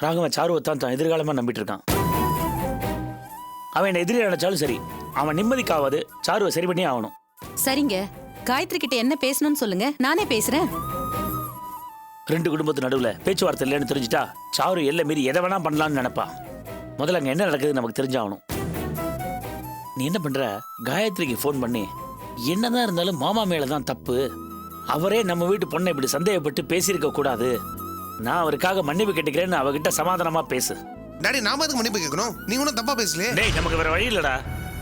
ராகவன் சாருவை தான் எதிர்காலமா நம்பிட்டு இருக்கான். அவன் என்ன எதிரி நினைச்சாலும் சரி, அவன் நிம்மதிக்காவது சாருவை சரி பண்ணி ஆகணும். சரிங்க, காயத்ரி கிட்ட என்ன பேசணும்னு சொல்லுங்க, நானே பேசுறேன். ரெண்டு குடும்பத்து நடுவுல பேச்சுவார்த்தை இல்லைன்னு தெரிஞ்சுட்டா சாரு எல்லை மீறி எதை வேணா பண்ணலாம்னு நினைப்பா. முதல்ல அங்க என்ன நடக்குதுன்னு நமக்கு தெரிஞ்சாகணும். நீ என்ன பண்ற, காயத்ரிக்கு ஃபோன் பண்ணி என்னதான் இருந்தாலும் மாமா மேலதான் தப்பு, அவரே நம்ம வீட்டு பொண்ணை இப்படி சந்தேகப்பட்டு பேசியிருக்க கூடாது, நான் அவருக்காக மன்னிப்பு கேட்டுக்கிறேன்னு அவகிட்ட சமாதானமா பேசு. டாடி நாம எதுக்கு மன்னிப்பு கேட்கணும்? நீ ஒன்றும் தப்பா பேசலையே. டேய், நமக்கு வேற வழி இல்லடா.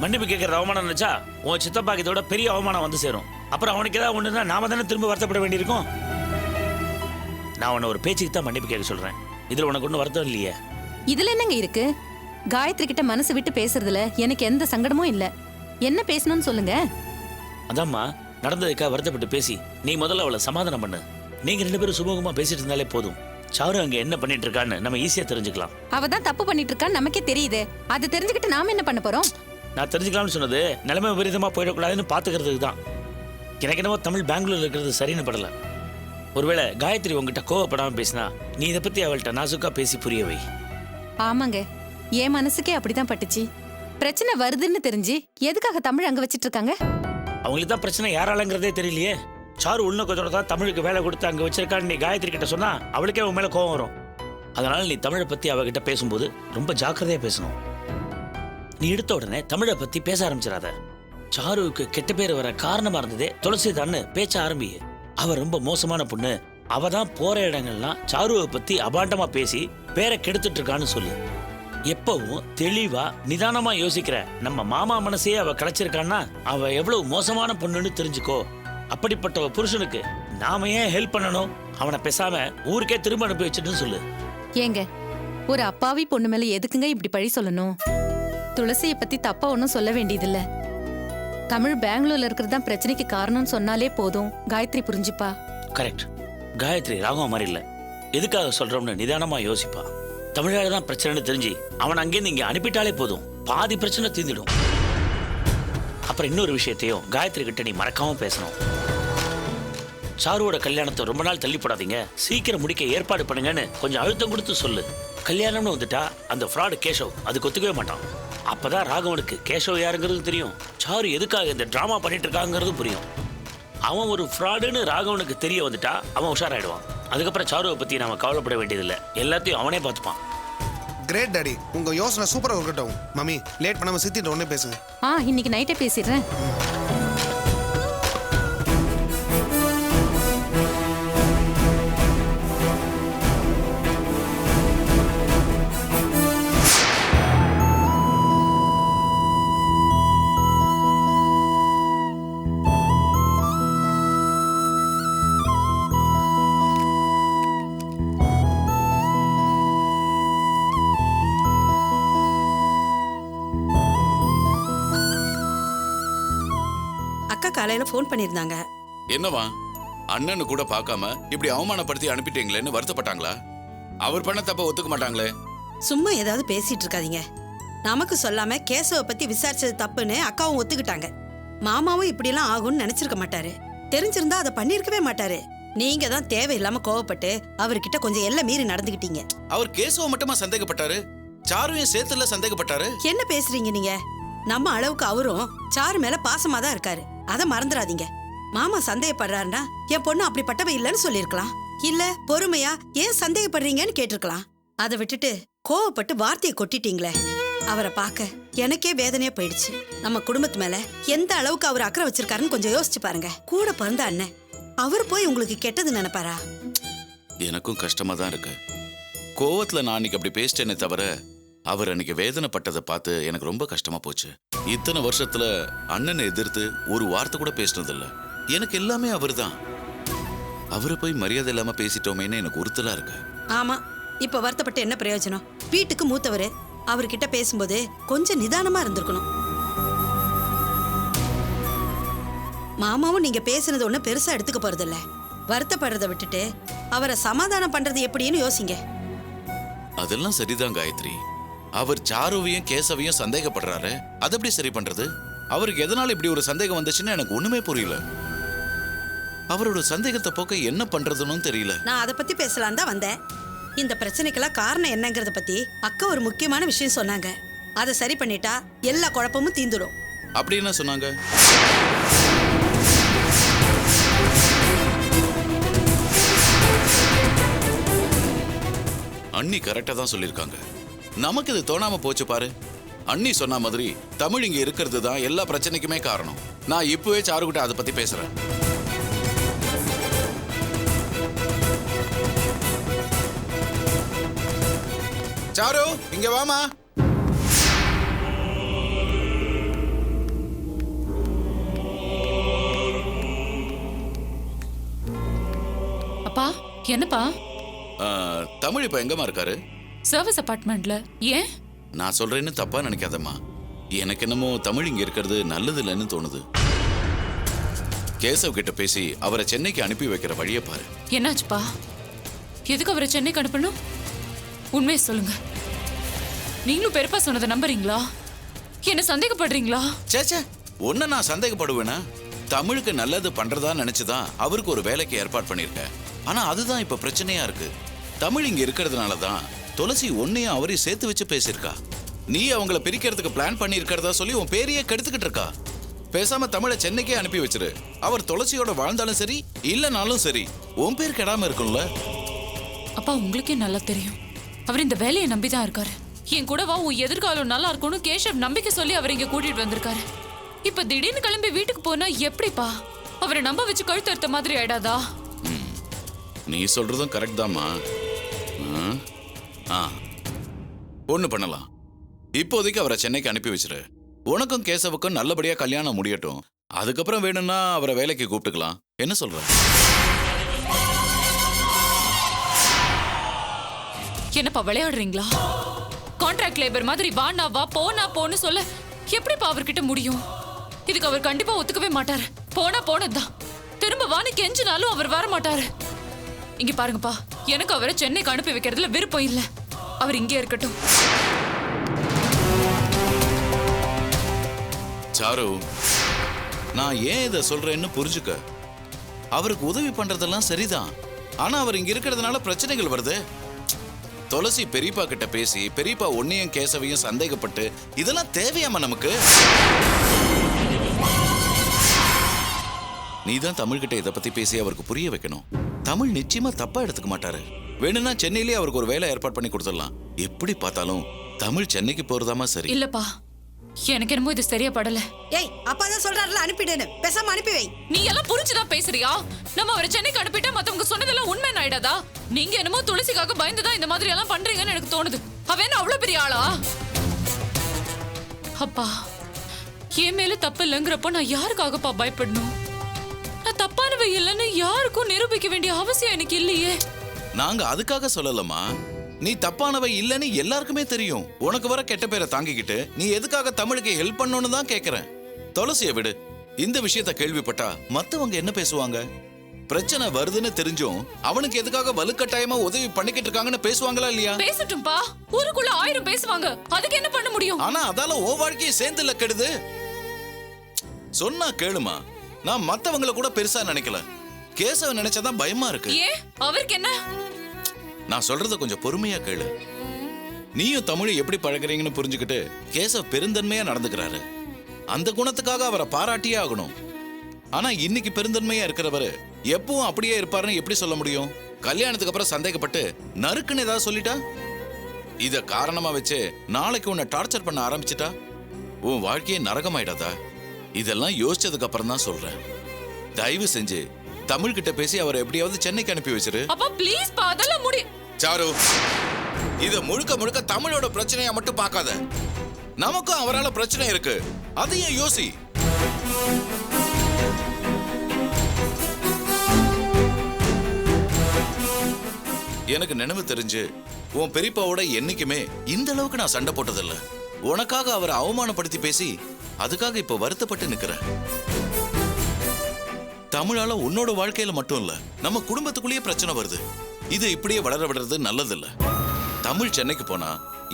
மன்னிப்பு கேட்கற அவமானம் நினைச்சா உன் சித்தப்பாக்கு இதோட பெரிய அவமானம் வந்து சேரும். அப்புறம் அவனுக்கு ஏதாவது ஒண்ணுன்னா நாம தானே திரும்ப வருத்தப்பட வேண்டியிருக்கும். நான் உன்னை ஒரு பேச்சுக்கு தான் மன்னிப்பு கேட்க சொல்றேன். இதுல உனக்கு ஒன்றும் வருத்தம் இல்லையே. இதுல என்னங்க இருக்கு? காயத்ரி கிட்ட மனசு விட்டு பேசுறதுல எனக்கு எந்த சங்கடமும் இல்ல. என்ன பேசணும்னு சொல்லுங்க. அதாம்மா, நடந்ததுக்காக வருத்தப்பட்டு பேசி நீ முதல்ல அவளை சமாதானம் பண்ணு. நீங்க ரெண்டு பேரும் சுமூகமா பேசிட்டு இருந்தாலே போதும். சாரு அங்க என்ன பண்ணிட்டு இருக்கான்னு நம்ம ஈஸியா தெரிஞ்சுக்கலாம். அவ தான் தப்பு பண்ணிட்டு இருக்கான்னு நமக்கே தெரியுது. அது தெரிஞ்சுக்கிட்டு நாம என்ன பண்ண போறோம்? நான் தெரிஞ்சுக்கலாம்னு சொன்னது நிலைமை விபரீதமா போயிடக்கூடாதுன்னு பாத்துக்கிறதுக்கு தான். எனக்கு என்னவோ தமிழ் பெங்களூர்ல இருக்கிறது சரின்னு படல. ஒருவேளை காயத்ரி உங்ககிட்ட கோவப்படாம பேசினா நீ இதை பத்தி அவள்கிட்ட நாசுக்கா பேசி புரிய வை. ஆமாங்க, என் மனசுக்கே அப்படிதான் பட்டுச்சு. பிரச்சனை வருதுன்னு தெரிஞ்சு எதுக்காக தமிழ் அங்க வச்சிட்டு இருக்காங்க? அவங்களுக்கு தான் பிரச்சனை யாராலங்கிறதே தெரியலையே. சாரு உள்நோக்கத்தோட தான் தமிழுக்கு வேலை கொடுத்து அங்க வச்சிருக்கான்னு நீ காயத்ரி கிட்ட சொன்னா அவளுக்கே உன் மேல கோவம் வரும். அதனால நீ தமிழை பத்தி அவகிட்ட பேசும்போது ரொம்ப ஜாக்கிரதையா பேசணும். நீ எடுத்த உடனே தமிழை பத்தி பேச ஆரம்பிச்சிடாத. சாருவுக்கு கெட்ட பேர் வர காரணமா இருந்ததே துளசிதான்னு பேச்ச ஆரம்பி. அவ ரொம்ப மோசமான பொண்ணு, அவ தான் போற இடங்கள்லாம் சாருவை பத்தி அபாண்டமா பேசி பேரை கெடுத்துட்டு இருக்கான்னு சொல்லு. எப்பவும் தெளிவா நிதானமா யோசிக்கிற நம்ம மாமா மனசையே அவ கிடைச்சிருக்கான்னா அவ எவ்வளவு மோசமான பொண்ணுன்னு தெரிஞ்சுக்கோ. அப்படிப்பட்ட புருஷனுக்கு நாம ஏன் ஹெல்ப் பண்ணணும்? அவனை பேசாம ஊருக்கே திரும்ப அனுப்பி வச்சுட்டு சொல்லு. ஏங்க, ஒரு அப்பாவி பொண்ணு மேல எதுக்குங்க இப்படி பழி சொல்லணும்? துளசியை பத்தி தப்பா ஒன்னும் சொல்ல வேண்டியதில்ல. தமிழ் பெங்களூர்ல இருக்கிறது தான் பிரச்சனைக்கு காரணம்னு சொன்னாலே போதும், காயத்ரி புரிஞ்சுப்பா. கரெக்ட். காயத்ரி ராகவ மாதிரி இல்ல. எதுக்காக சொல்றோம்னு நிதானமா யோசிப்பா. தமிழால தான் பிரச்சனைன்னு தெரிஞ்சு அவன் அங்கேருந்து இங்க அனுப்பிட்டாலே போதும், பாதி பிரச்சனை தீர்ந்துடும். அப்புறம் இன்னொரு விஷயத்தையும் காயத்ரி கிட்ட நீ மறக்காம பேசணும். சாருவோட கல்யாணத்தை ரொம்ப நாள் தள்ளி போடாதீங்க, சீக்கிரம் முடிக்க ஏற்பாடு பண்ணுங்கன்னு கொஞ்சம் அழுத்தம் கொடுத்து சொல்லு. கல்யாணம்னு வந்துட்டா அந்த ஃப்ராடு கேஷவ் அதுக்கு ஒத்துக்கவே மாட்டான். அப்பதான் ராகவனுக்கு கேஷவ் யாருங்கிறது தெரியும், சாரு எதுக்காக இந்த டிராமா பண்ணிட்டு இருக்காங்கிறது புரியும். அவன் ஒரு ஃப்ராடுன்னு ராகவனுக்கு தெரிய வந்துட்டா அவன் உஷாராயிடுவான். அதுக்கப்புறம் சாருவை பத்தி நாம கவலைப்பட வேண்டியதில்லை, எல்லாத்தையும் அவனே பார்த்துப்பான். கிரேட் டாடி, உங்க யோசனை சூப்பரா இருக்கட்டும். மம்மி லேட் பண்ணாம சித்திட்டு உடனே பேசுங்க. இன்னைக்கு நைட்டே பேசிடுறேன். காலையில ஃபோன் பண்ணிருந்தாங்க. என்னவா, அண்ணனு கூட பார்க்காம இப்படி அவமானப்படுத்தி அனுப்பிட்டீங்களேன்னு வருத்தப்பட்டாங்களா? அவர் பண்ண தப்ப ஒத்துக்க மாட்டாங்களே. சும்மா ஏதாவது பேசிட்டு இருக்காதீங்க. நமக்கு சொல்லாம கேசவ பத்தி விசாரிச்சது தப்புன்னு அக்காவும் ஒத்துக்கிட்டாங்க. மாமாவும் இப்படி எல்லாம் ஆகும்னு நினைச்சிருக்க மாட்டாரு. தெரிஞ்சிருந்தா அதை பண்ணிருக்கவே மாட்டாரு. நீங்க தான் தேவையில்லாம கோவப்பட்டு அவர்கிட்ட கொஞ்சம் எல்லை மீறி நடந்துகிட்டீங்க. அவர் கேசவ மட்டுமா சந்தேகப்பட்டாரு? சாருவையும் சேர்த்துல சந்தேகப்பட்டாரு? என்ன பேசுறீங்க நீங்க? நம்ம அளவுக்கு அவரும் சாரு மேல பாசமா தான் இருக்காரு, அதை மறந்துடாதீங்க. மாமா சந்தேகப்படுறாருன்னா என் பொண்ணு அப்படிப்பட்டவ இல்லைன்னு சொல்லிருக்கலாம். இல்ல பொறுமையா ஏன் சந்தேகப்படுறீங்கன்னு கேட்டிருக்கலாம். அதை விட்டுட்டு கோவப்பட்டு வார்த்தையை கொட்டிட்டீங்களே. அவரை பார்க்க எனக்கே வேதனையா போயிடுச்சு. நம்ம குடும்பத்து மேல எந்த அளவுக்கு அவர் அக்கறை வச்சிருக்காருன்னு கொஞ்சம் யோசிச்சு பாருங்க. கூட பிறந்த அண்ணன், அவர் போய் உங்களுக்கு கெட்டது நினைப்பாரா? எனக்கும் கஷ்டமா தான் இருக்கு. கோவத்துல நான் அன்னைக்கு அப்படி பேசிட்டேனே தவிர அவர் அன்னைக்கு வேதனைப்பட்டதை பார்த்து எனக்கு ரொம்ப கஷ்டமா போச்சு. இத்தனை வருஷத்துல அண்ணனை எதிர்த்து ஒரு வார்த்தை கூட பேசினதில்ல. எனக்கு எல்லாமே அவர் தான். அவரை போய் மரியாதை இல்லாம பேசிட்டோமேன்னு எனக்கு உறுத்தலா இருக்கு. ஆமா, இப்ப வருத்தப்பட்டு என்ன பிரயோஜனம்? வீட்டுக்கு மூத்தவரு, அவர்கிட்ட பேசும்போது கொஞ்சம் நிதானமா இருந்திருக்கணும். மாமாவும் நீங்க பேசுனது ஒண்ணு பெருசா எடுத்துக்க போறது இல்ல. வருத்தப்படுறதை விட்டுட்டு அவரை சமாதானம் பண்றது எப்படின்னு யோசிங்க. அதெல்லாம் சரிதான் காயத்ரி. அவர் சாருவையும் கேசவையும் சந்தேகப்படுறாரு, அதை எப்படி சரி பண்றது? அவருக்கு எதனால இப்படி ஒரு சந்தேகம் வந்துச்சுன்னு எனக்கு ஒண்ணுமே புரியல. அவரோட சந்தேகத்தை போக்க என்ன பண்றதுன்னு தெரியல. நான் அதை பத்தி பேசலாம் தான் வந்தேன். இந்த பிரச்சனைக்கெல்லாம் காரணம் என்னங்கறத பத்தி அக்கா ஒரு முக்கியமான விஷயம் சொன்னாங்க. அதை சரி பண்ணிட்டா எல்லா குழப்பமும் தீந்துடும். அப்படி என்ன சொன்னாங்க? அண்ணி கரெக்டா தான் சொல்லியிருக்காங்க. நமக்கு இது தோணாம போச்சு பாரு. அண்ணி சொன்ன மாதிரி தமிழ் இங்க இருக்கிறது தான் எல்லா பிரச்சனைக்குமே காரணம். நான் இப்பவே சாருகிட்ட அதை பத்தி பேசுறேன். சாரு, இங்க வாமா. அப்பா, என்னப்பா? தமிழ் இப்ப எங்கம்மா இருக்காரு? சர்வீஸ் அபார்ட்மெண்ட்ல. ஏன்? நான் சொல்றேன்னு தப்பா நினைக்காதம்மா. எனக்கு என்னமோ தமிழ் இங்க இருக்கிறது நல்லது இல்லைன்னு தோணுது. கேசவ் கிட்ட பேசி அவரை சென்னைக்கு அனுப்பி வைக்கிற வழியை பாரு. என்னாச்சுப்பா? எதுக்கு அவரை சென்னைக்கு அனுப்பணும்? உண்மையை சொல்லுங்க. நீங்களும் பெருப்பா சொன்னதை நம்புறீங்களா? என்ன சந்தேகப்படுறீங்களா? சேச்சே, ஒன்ன நான் சந்தேகப்படுவேனா? தமிழுக்கு நல்லது பண்றதா நினைச்சுதான் அவருக்கு ஒரு வேலைக்கு ஏற்பாடு பண்ணிருக்கேன். ஆனா அதுதான் இப்ப பிரச்சனையா இருக்கு. தமிழ் இங்க இருக்கிறதுனாலதான் துளசி ஒன்னையும் அவரையும் சேர்த்து வச்சு பேசியிருக்கா. நீ அவங்கள பிரிக்கிறதுக்கு பிளான் பண்ணி இருக்கிறதா சொல்லி உன் பேரையே கெடுத்துக்கிட்டு இருக்கா. பேசாம தமிழை சென்னைக்கே அனுப்பி வச்சிரு. அவர் துளசியோட வாழ்ந்தாலும் சரி இல்லைனாலும் சரி உன் பேர் கெடாம இருக்கும்ல. அப்பா, உங்களுக்கே நல்லா தெரியும் அவர் இந்த வேலையை நம்பிதான் இருக்காரு. என் கூட வா, உன் எதிர்காலம் நல்லா இருக்கும்னு கேஷவ் நம்பிக்கை சொல்லி அவர் இங்க கூட்டிட்டு வந்திருக்காரு. இப்ப திடீர்னு கிளம்பி வீட்டுக்கு போனா எப்படிப்பா? அவரை நம்ப வச்சு கழுத்து அறுத்த மாதிரி ஆயிடாதா? நீ சொல்றதும் கரெக்ட் தாம்மா. ஒண்ணு பண்ணலாம். இப்போதைக்கு அவரை சென்னைக்கு அனுப்பி வச்சிரு. உனக்கும் கேசவுக்கும் நல்லபடியா கல்யாணம் முடியட்டும். அதுக்கப்புறம் வேணும்னா அவரை வேலைக்கு கூப்பிட்டுக்கலாம். என்ன சொல்ற? என்னப்பா விளையாடுறீங்களா? கான்ட்ராக்ட் லேபர் மாதிரி வானா வா போனா போன்னு சொல்ல எப்படிப்பா அவர்கிட்ட முடியும்? இதுக்கு அவர் கண்டிப்பா ஒத்துக்கவே மாட்டாரு. போனா போனதுதான். திரும்ப வான்னு கெஞ்சினாலும் அவர் வர மாட்டாரு. இங்க பாருங்கப்பா, எனக்கு அவரை சென்னைக்கு அனுப்பி வைக்கிறதுல விருப்பம் இல்ல. அவர் இங்கே இருக்கட்டும். சாரு, நான் ஏன் இதை சொல்றேன்னு புரிஞ்சுக்க. அவருக்கு உதவி பண்றதெல்லாம் சரிதான். ஆனா அவர் இங்க இருக்கிறதுனால பிரச்சனைகள் வருது. துளசி பெரியப்பா கிட்ட பேசி பெரியப்பா ஒன்னையும் கேசவையும் சந்தேகப்பட்டு இதெல்லாம் தேவையாமா நமக்கு? நீதான் தமிழ்கிட்ட இதை பத்தி பேசி அவருக்கு புரிய வைக்கணும். தமிழ் நிச்சயமா தப்பா எடுத்துக்க மாட்டாரு. வேணும்னா சென்னையிலேயே அவருக்கு ஒரு வேலை ஏற்பாடு பண்ணி கொடுத்துடலாம். எப்படி பார்த்தாலும் தமிழ் சென்னைக்கு போறதாமா சரி. இல்லப்பா, எனக்கு என்னமோ இது சரியா படல. ஏய், அப்பா தான் சொல்றாருல அனுப்பிடுன்னு. பேசாம அனுப்பி வை. நீ எல்லாம் புரிஞ்சுதான் பேசுறியா? நம்ம அவரை சென்னைக்கு அனுப்பிட்டா மத்தவங்க சொன்னதெல்லாம் உண்மை ஆயிடாதா? நீங்க என்னமோ துளசிக்காக பயந்துதான் இந்த மாதிரி எல்லாம் பண்றீங்கன்னு எனக்கு தோணுது. அவ என்ன அவ்வளவு பெரிய ஆளா? அப்பா, என் மேல தப்பு இல்லைங்கிறப்ப நான் யாருக்காகப்பா பயப்படணும்? நான் தப்பானவை இல்லைன்னு யாருக்கும் நிரூபிக்க வேண்டிய அவசியம் எனக்கு இல்லையே. நாங்க அதுக்காக சொல்லலமா. நீ தப்பானவை இல்லன்னு எல்லாருக்குமே தெரியும். உனக்கு வர கெட்ட பேரை தாங்கிக்கிட்டு நீ எதுக்காக தமிழுக்கு ஹெல்ப் பண்ணணும்னு தான் கேக்குறேன். துளசிய விடு. இந்த விஷயத்த கேள்விப்பட்டா மத்தவங்க என்ன பேசுவாங்க? பிரச்சனை வருதுன்னு தெரிஞ்சும் அவனுக்கு எதுக்காக வலுக்கட்டாயமா உதவி பண்ணிக்கிட்டு இருக்காங்கன்னு பேசுவாங்களா இல்லையா? பேசட்டும்பா. ஊருக்குள்ள 1000 பேசுவாங்க. அதுக்கு என்ன பண்ண முடியும்? ஆனா அதால உன் வாழ்க்கையை சேர்ந்துல கெடுது. சொன்னா கேளுமா. நான் மத்தவங்கள கூட பெருசா நினைக்கல. கேசவ நினைச்சாதான் பயமா இருக்கு. ஏன்? அவருக்கு என்ன? நான் சொல்றத கொஞ்சம் பொறுமையா கேளு. நீயும் தமிழ் எப்படி பழகுறீங்கன்னு புரிஞ்சுக்கிட்டு கேசவ் பெருந்தன்மையா நடந்துக்கிறாரு. அந்த குணத்துக்காக அவரை பாராட்டியே ஆகணும். ஆனா இன்னைக்கு பெருந்தன்மையா இருக்கிறவரு எப்பவும் அப்படியே இருப்பாருன்னு எப்படி சொல்ல முடியும்? கல்யாணத்துக்கு அப்புறம் சந்தேகப்பட்டு நறுக்குன்னு ஏதாவது சொல்லிட்டா, இத காரணமா வச்சு நாளைக்கு உன்னை டார்ச்சர் பண்ண ஆரம்பிச்சிட்டா உன் வாழ்க்கையே நரகமாயிடாதா? இதெல்லாம் யோசிச்சதுக்கு அப்புறம் தான் சொல்றேன். தயவு செஞ்சு தமிழ் கிட்ட பேசி அவரை எப்படியாவது சென்னைக்கு அனுப்பி வச்சிரு. அப்பா ப்ளீஸ் பா, அதெல்லாம் முடி. சாரு, இத முழுக்க முழுக்க தமிழோட பிரச்சனையா மட்டும் பார்க்காத. நமக்கும் அவரால பிரச்சனை இருக்கு. அதையும் யோசி. எனக்கு நினைவு தெரிஞ்சு உன் பெரியப்பாவோட என்னைக்குமே இந்த அளவுக்கு நான் சண்டை போட்டதில்ல. உனக்காக அவரை அவமானப்படுத்தி பேசி அதுக்காக இப்ப வருத்தப்பட்டு நிக்கிறேன். தமிழால உன்னோட வாழ்க்கையில மட்டும் இல்ல, நம்ம குடும்பத்துக்குள்ளேயே பிரச்சனை வருது. இது இப்படியே வளர விடுறது நல்லதில்ல. தமிழ் சென்னைக்கு போனா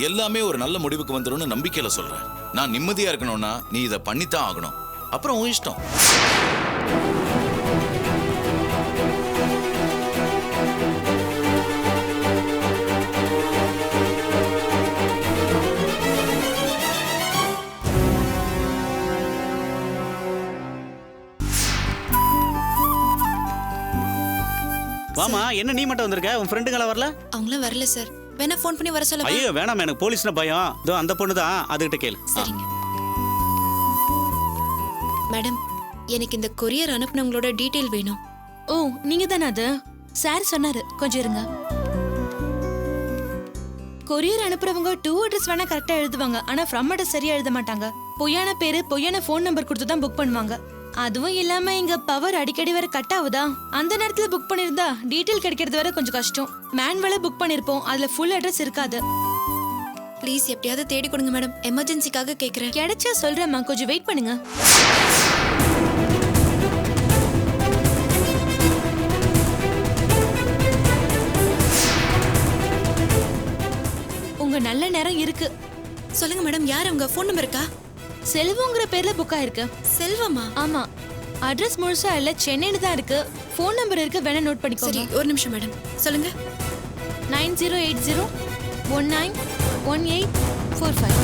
எல்லாமே ஒரு நல்ல முடிவுக்கு வந்துரும்னு நம்பிக்கையில சொல்றேன். நான் நிம்மதியா இருக்கணும்னா நீ இதை பண்ணித்தான் ஆகணும். அப்புறம் உன் இஷ்டம். வாமா, என்ன நீ மட்டும் வந்திருக்க? உன் ஃப்ரெண்டுங்களா வரல? அவங்களும் வரல சார். வேணா ஃபோன் பண்ணி வர சொல்லவா? ஐயோ வேணாம், எனக்கு போலீஸ்னா பயம். இதோ அந்த பொண்ணு தான், அதுகிட்ட கேளு. சரிங்க மேடம், எனக்கு இந்த கொரியர் அனுப்புனவங்களோட டீடைல் வேணும். ஓ, நீங்க தானே அது? சார் சொன்னாரு, கொஞ்சம் இருங்க. கொரியர் அனுப்புறவங்க டூ அட்ரஸ் வேணா கரெக்டா எழுதுவாங்க, ஆனா ஃப்ரம் அட்ரஸ் சரியா எழுத மாட்டாங்க. பொய்யான பேரு, பொய்யான ஃபோன் நம்பர் கொடுத்து தான் புக் பண்ணுவாங்க. அதுவும் இல்லாம இங்க பவர் அடிக்கடி வர கட் ஆகுதா, அந்த நேரத்துல புக் பண்ணிருந்தா டீடைல் கிடைக்கிறது வரை கொஞ்சம் கஷ்டம். மேனுவலா புக் பண்ணிருப்போம், அதுல ஃபுல் அட்ரஸ் இருக்காது. ப்ளீஸ் எப்படியாவது தேடி கொடுங்க மேடம், எமர்ஜென்சிக்காக கேக்குறேன். கிடைச்சா சொல்றேம்மா, கொஞ்சம் வெயிட் பண்ணுங்க. உங்க நல்ல நேரம் இருக்கு. சொல்லுங்க மேடம், யார் உங்க ஃபோன் நம்பர் இருக்கா? செல்வங்கிற பேர்ல புக் ஆயிருக்கு. செல்வமா? ஆமா, அட்ரஸ் முழுசா இல்ல, சென்னைன்னு தான் இருக்கு. ஃபோன் நம்பர் இருக்கு, வேணா நோட் பண்ணிக்கோங்க. சரி, ஒரு நிமிஷம் மேடம், சொல்லுங்க. 9080191845.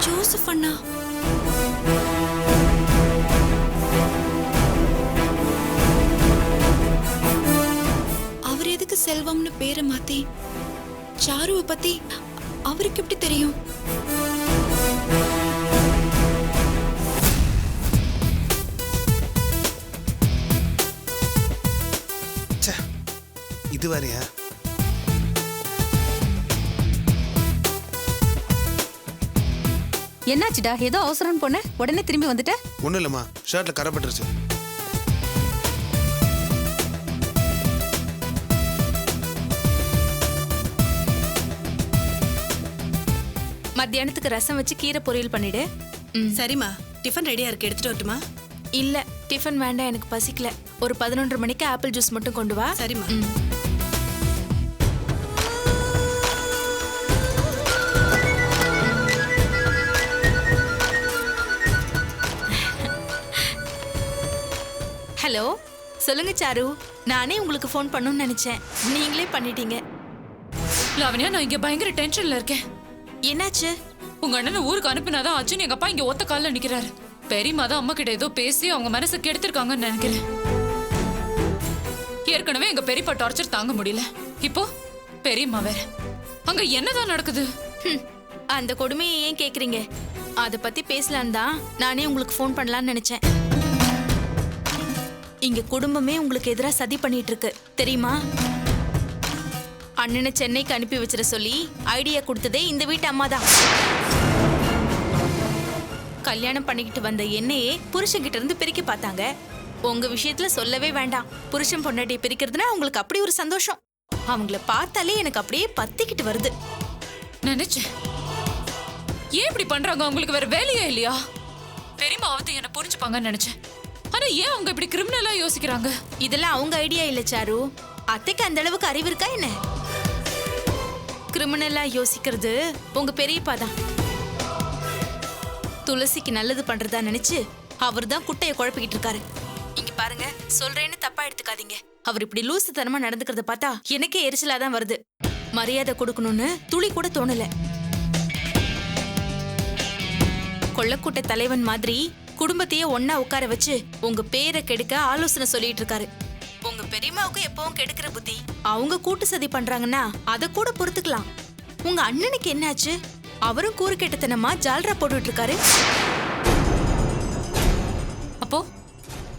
ஜோசப் அண்ணா. அவர் எதுக்கு செல்வம்னு பேரை மாத்தி சாருவை பத்தி அவருக்கு எப்படி தெரியும்? இது வேறையா? என்னாச்சுடா, ஏதோ அவசரம் போன உடனே திரும்பி வந்துட்ட? ஒன்றும் இல்லைம்மா, ஷர்ட்டில் கரைப்பட்டுருச்சு. மத்தியானத்துக்கு ரசம் வச்சு கீரை பொரியல் பண்ணிடு. சரிம்மா, டிஃபன் ரெடியா இருக்கு, எடுத்துட்டு வரட்டுமா? இல்ல, டிஃபன் வேண்டாம், எனக்கு பசிக்கல. ஒரு 11:30 மணிக்கு ஆப்பிள் ஜூஸ் மட்டும் கொண்டு வா. சரிம்மா. ஹலோ, சொல்லுங்க சாரு. நானே உங்களுக்கு ஃபோன் பண்ணணும்னு நினைச்சேன், நீங்களே பண்ணிட்டீங்க. லாவண்யா, நான் இங்க பயங்கர டென்ஷன்ல இருக்கேன். என்னாச்சு? உங்க அண்ணனை ஊருக்கு அனுப்பினாதான் ஆச்சுன்னு எங்க அப்பா இங்க ஒத்த கால்ல நிக்கிறாரு. பெரியம்மா தான் அம்மா கிட்ட ஏதோ பேசி அவங்க மனசை கெடுத்திருக்காங்கன்னு நினைக்கிறேன். ஏற்கனவே எங்க பெரியப்பா டார்ச்சர் தாங்க முடியல, இப்போ பெரியம்மா வேற. அங்க என்னதான் நடக்குது? அந்த கொடுமையை ஏன் கேக்குறீங்க? அத பத்தி பேசலாம் தான் நானே உங்களுக்கு ஃபோன் பண்ணலாம்னு நினைச்சேன். இங்க குடும்பமே உங்களுக்கு எதிரா சதி பண்ணிட்டு இருக்கு, தெரியுமா? அண்ணனை சென்னைக்கு அனுப்பி வச்சிட சொல்லி ஐடியா கொடுத்ததே இந்த வீட்டு அம்மா தான். கல்யாணம் பண்ணிக்கிட்டு வந்த என்னையே புருஷன்கிட்ட இருந்து பிரிக்க பார்த்தாங்க. உங்க விஷயத்துல சொல்லவே வேண்டாம். புருஷன் பொண்டாட்டியை பிரிக்கிறதுனா உங்களுக்கு அப்படி ஒரு சந்தோஷம். அவங்கள பார்த்தாலே எனக்கு அப்படியே பத்திக்கிட்டு வருது. நினைச்சேன், ஏன் இப்படி பண்றாங்க? அவங்களுக்கு வேற வேலையே இல்லையா? பெரியம்மாவது என்ன புரிஞ்சுப்பாங்கன்னு நினைச்சேன். ஆனா ஏன் அவங்க இப்படி கிரிமினலா யோசிக்கிறாங்க? இதெல்லாம் அவங்க ஐடியா இல்ல சாரு. அத்தைக்கு அந்த அளவுக்கு அறிவு இருக்கா என்ன? கிரிமினலா யோசிக்கிறது உங்க பெரியப்பா தான். துளசிக்கு நல்லது பண்றதா நினைச்சு அவர் தான் குட்டைய குழப்பிக்கிட்டு இருக்காரு. இங்க பாருங்க, சொல்றேன்னு தப்பா எடுத்துக்காதீங்க. அவர் இப்படி லூசுத்தனமா நடந்துக்கிறத பார்த்தா எனக்கே எரிச்சலா தான் வருது. மரியாதை கொடுக்கணும்னு துளி கூட தோணல. கொள்ளக்கூட்ட தலைவன் மாதிரி குடும்பத்தையே ஒன்னா உட்கார வச்சு உங்க பேரை கெடுக்க ஆலோசனை சொல்லிட்டு இருக்காரு. உங்க பெரியம்மாவுக்கு எப்பவும் கெடுக்கிற புத்தி. அவங்க கூட்டு சதி பண்றாங்கன்னா அத கூட பொறுத்துக்கலாம். உங்க அண்ணனுக்கு என்னாச்சு? அவரும் கூறு கெட்டத்தனமா ஜால்ரா போட்டுட்டு இருக்காரு. அப்போ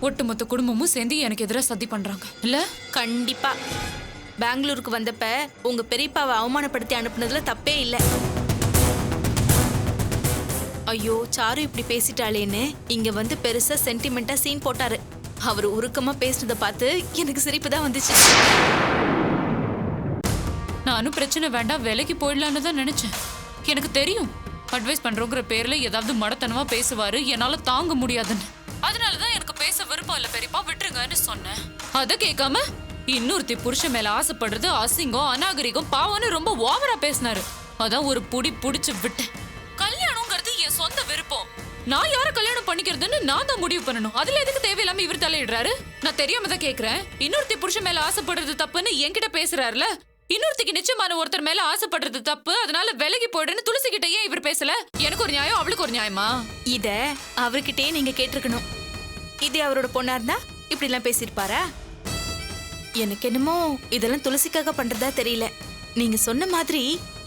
ஒட்டுமொத்த குடும்பமும் சேர்ந்து எனக்கு எதிராக சதி பண்றாங்க இல்ல? கண்டிப்பா. பெங்களூருக்கு வந்தப்ப உங்க பெரியப்பாவை அவமானப்படுத்தி அனுப்புனதுல தப்பே இல்லை. ஐயோ, சாரு இப்படி பேசிட்டாளேன்னு இங்க வந்து பெருசா சென்டிமெண்டா சீன் போட்டாரு. அவர் உருக்கமா பேசுறத பார்த்து எனக்கு சிரிப்பு தான் வந்துச்சு. நானும் பிரச்சனை வேண்டாம், வேலைக்கு போயிடலான்னு தான் நினைச்சேன். எனக்கு தெரியும் அட்வைஸ் பண்றோங்கிற பேர்ல ஏதாவது மடத்தனமா பேசுவாரு, என்னால தாங்க முடியாதுன்னு. அதனாலதான் எனக்கு பேச விருப்பம் இல்ல பெரியப்பா, விட்டுருங்கன்னு சொன்னேன். அத கேட்காம இன்னொருத்தி புருஷன் மேல ஆசைப்படுறது அசிங்கம், அநாகரிகம், பாவம்னு ரொம்ப ஓவரா பேசினாரு. அதான் ஒரு புடி புடிச்சு விட்டேன். கல்யாணம்ங்கிறது என் சொந்த விருப்பம். நான் யார கல்யாணம் பண்ணிக்கிறதுன்னு நான் தான் முடிவு பண்ணணும். அதுல எதுக்கு தேவையில்லாம இவர் தலையிடுறாரு? நான் தெரியாம தான் கேக்குறேன். இன்னொருத்தி புருஷன் மேல ஆசைப்படுறது தப்புன்னு என்கிட்ட பேசுறாருல. இன்னொருத்திக்கு நிச்சயமான ஒருத்தர் மேல ஆசைப்படுறது தப்பு, அதனால விலகி போயிடுன்னு துளசி கிட்ட ஏன் இவர் பேசல? எனக்கு ஒரு நியாயம், அவளுக்கு ஒரு நியாயமா? இத அவர்கிட்டயே நீங்க கேட்டிருக்கணும். இதே அவரோட பொண்ணா இருந்தா இப்படி எல்லாம் பேசியிருப்பாரா? எனக்கு என்னமோ இதெல்லாம் துளசிக்காக பண்றதா தெரியல. நீங்க சொன்ன மாதிரி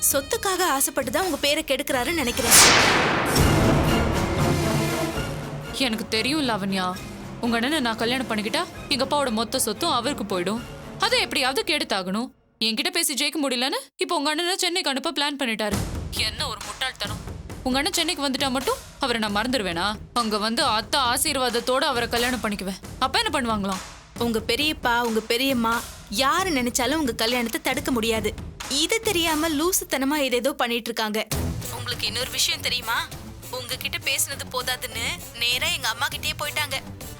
சொத்துக்காக ஆசைப்பட்டுதான் உங்க பேரை கெடுக்கிறாருன்னு நினைக்கிறேன். எனக்கு தெரியும் லாவண்யா, உங்க அண்ணனை நான் கல்யாணம் பண்ணிக்கிட்டா எங்க அப்பாவோட மொத்த சொத்தும் அவருக்கு போயிடும். அதை எப்படியாவது கெடுத்தாகணும். என்கிட்ட பேசி ஜெயிக்க முடியலன்னு இப்போ உங்க அண்ணனை சென்னைக்கு அனுப்ப பிளான் பண்ணிட்டாரு. என்ன ஒரு முட்டாள்தனம்! உங்க அண்ணன் சென்னைக்கு வந்துட்டா மட்டும் அவரை நான் மறந்துடுவேனா? அங்க வந்து அத்தை ஆசீர்வாதத்தோட அவரை கல்யாணம் பண்ணிக்குவேன். அப்ப என்ன பண்ணுவாங்களாம்? உங்க பெரியப்பா உங்க பெரியம்மா யாரு நினைச்சாலும் உங்க கல்யாணத்தை தடுக்க முடியாது. இது தெரியாம லூசுத்தனமா ஏதேதோ பண்ணிட்டு இருக்காங்க. உங்களுக்கு இன்னொரு விஷயம் தெரியுமா? உங்ககிட்ட பேசுனது போதாதுன்னு நேரா எங்க அம்மா கிட்டே போயிட்டாங்க.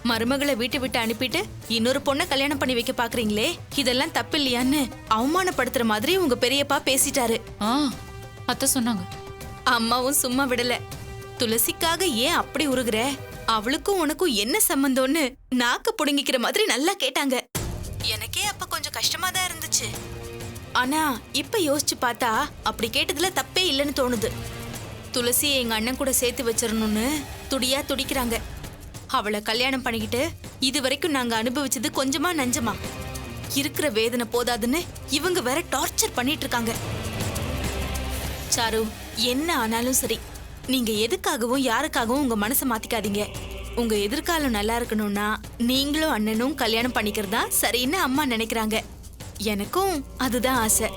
மருமகளை வீட்டை விட்டு அனுப்பிட்டு இன்னொரு பொண்ணை கல்யாணம் பண்ணி வைக்க பாக்குறீங்களே, இதெல்லாம் தப்பு இல்லையான்னு அவமானப்படுத்துற மாதிரி உங்க பெரியப்பா பேசிட்டாரு. அத்தை சொன்னாங்க. அம்மாவும் சும்மா விடல. துளசிக்காக ஏன் அப்படி உருகுற, அவளுக்கும் உனக்கும் என்ன சம்பந்தம்னு நாக்க புடுங்கிக்கிற மாதிரி நல்லா கேட்டாங்க. எனக்கே அப்ப கொஞ்சம் கஷ்டமா தான் இருந்துச்சு. ஆனா இப்ப யோசிச்சு பார்த்தா அப்படி கேட்டதுல தப்பே இல்லைன்னு தோணுது. துளசியை எங்க அண்ணன் கூட சேர்த்து வச்சிடணும்னு துடியா துடிக்கிறாங்க. அவளை கல்யாணம் பண்ணிக்கிட்டு இது வரைக்கும் நாங்க அனுபவிச்சது கொஞ்சமா நஞ்சமா? இருக்கிற வேதனை போதாதுன்னு இவங்க வேற டார்ச்சர் பண்ணிட்டு இருக்காங்க. சாரு, என்ன ஆனாலும் சரி, நீங்க எதுக்காகவும் யாருக்காகவும் உங்க மனசை மாத்திக்காதீங்க. உங்க எதிர்காலம் நல்லா இருக்கணும்னா நீங்களும் அண்ணனும் கல்யாணம் பண்ணிக்கிறதா சரின்னு அம்மா நினைக்கிறாங்க. எனக்கும் அதுதான் ஆசை.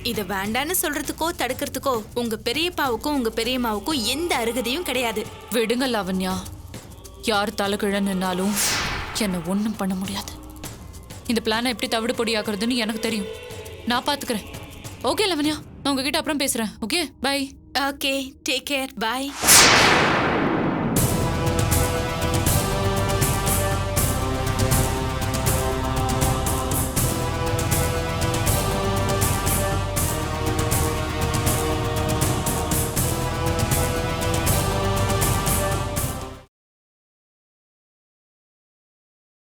இத வேண்டான்னு சொல்றதுக்கோ தடுக்கிறதுக்கோ உங்க பெரியப்பாவுக்கும் உங்க பெரியம்மாவுக்கும் எந்த அருகதையும் கிடையாது. விடுங்க லாவண்யா, யார் தலைக்கிழ நின்னாலும் என்ன ஒண்ணும் பண்ண முடியாது. இந்த பிளானை எப்படி தவிடு பொடியாக்குறதுன்னு எனக்கு தெரியும். நான் பாத்துக்கிறேன். ஓகே லாவண்யா, நான் உங்ககிட்ட அப்புறம் பேசுறேன். Okay, bye. Okay, take care, by.